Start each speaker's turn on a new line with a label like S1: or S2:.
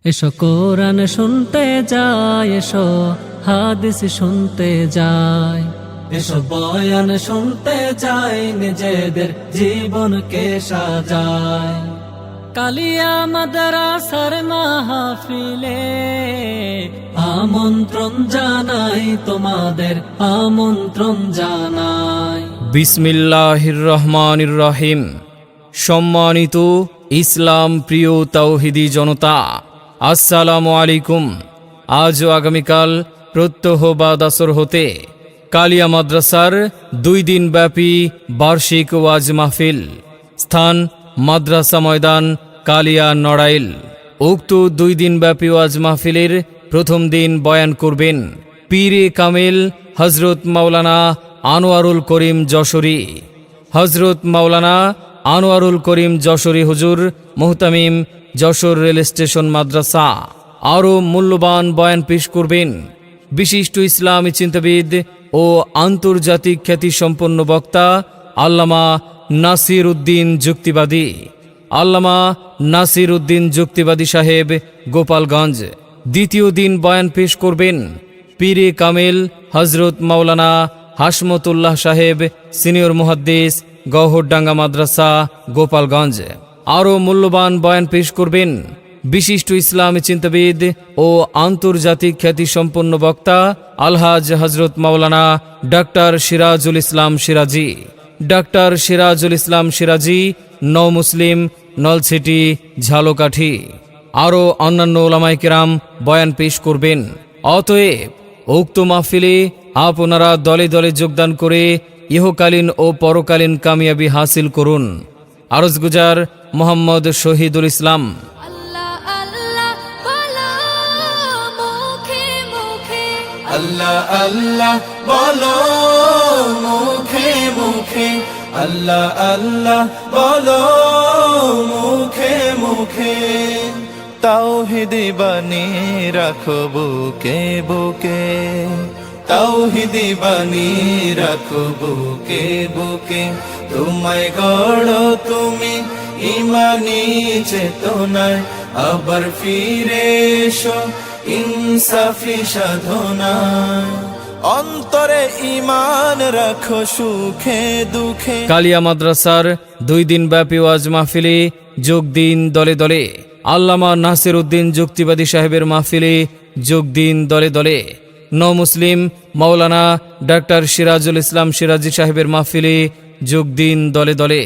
S1: এসো কোরআন শুনতে যায়, এসো হাদিস শুনতে যায়, এসো বয়ান শুনতে যায়, নিজেদের জীবনকে সাজায়। কালিয়া মাদ্রাসার মাহফিলে আমন্ত্রণ জানাই, তোমাদের আমন্ত্রণ জানাই।
S2: বিসমিল্লাহির রহমানির রহিম। সম্মানিত ইসলাম প্রিয় তাওহীদি জনতা, আসসালামু আলাইকুম। আজ ও আগামীকাল প্রত্যহ বাদ আসর হতে কালিয়া মাদ্রাসার 2 দিন ব্যাপী বার্ষিক ওয়াজ মাহফিল, স্থান মাদ্রাসা ময়দান, কালিয়া, নড়াইল। উক্ত 2 দিন ব্যাপী ওয়াজ মাহফিলের প্রথম দিন বয়ান করবেন পীরে কামেল হযরত মাওলানা আনোয়ারুল করিম যশোরী। হযরত মাওলানা আনোয়ারুল করিম যশোরী হুজুর মুহতামিম, যশোর রেল স্টেশন মাদ্রাসা। আরও মূল্যবান বয়ান পেশ করবেন বিশিষ্ট ইসলামী চিন্তাবিদ ও আন্তর্জাতিক খ্যাতিসম্পন্ন বক্তা আল্লামা নাসির উদ্দিন যুক্তিবাদী। আল্লামা নাসির উদ্দিন যুক্তিবাদী সাহেব, গোপালগঞ্জ। দ্বিতীয় দিন বয়ান পেশ করবেন পীরে কামেল হযরত মাওলানা হাসমতুল্লাহ সাহেব, সিনিয়র মুহাদ্দিস, গওহরডাঙ্গা মাদ্রাসা, গোপালগঞ্জ। আরও মূল্যবান বয়ান পেশ করবেন বিশিষ্ট ইসলামী চিন্তাবিদ ও আন্তর্জাতিক খ্যাতিসম্পন্ন বক্তা আলহাজ হযরত মাওলানা ডাক্তার সিরাজুল ইসলাম সিরাজি। ডাক্তার সিরাজুল ইসলাম সিরাজি, নও মুসলিম, নলছিটি, ঝালকাঠি। আরও অন্যান্য উলামায়ে কেরাম বয়ান পেশ করবেন। অতএব উক্ত মাহফিলে আপনারা দলে দলে যোগদান করে ইহকালীন ও পরকালীন কামিয়াবি হাসিল করুন। আরজগুজার মোহাম্মদ শহীদুল ইসলাম।
S3: আল্লাহ আল্লাহ বলো মুখে মুখে,
S4: আল্লাহ আল্লাহ বলো মুখে মুখে, আল্লাহ আল্লাহ বলো মুখে মুখে। তাওহীদি বাণী রাখো বুকে বুকে, তাওহীদি বাণী রাখো বুকে বুকে। তোমায় গড়ো তুমি ইমানি চেতনায়, আবার ফিরে এসো ইনসাফি সাধনায়। অন্তরে ঈমান রাখো সুখে দুঃখে।
S2: কালিয়া মাদ্রাসার 2 দিন ব্যাপী ওয়াজ মাহফিলে যোগ দিন দলে দলে। আল্লামা নাসির উদ্দিন যুক্তিবাদী সাহেবের মাহফিলে যোগ দিন দলে দলে। নও মুসলিম মাওলানা ডাক্তার সিরাজুল ইসলাম সিরাজি সাহেবের মাহফিলে যোগ দিন দলে দলে।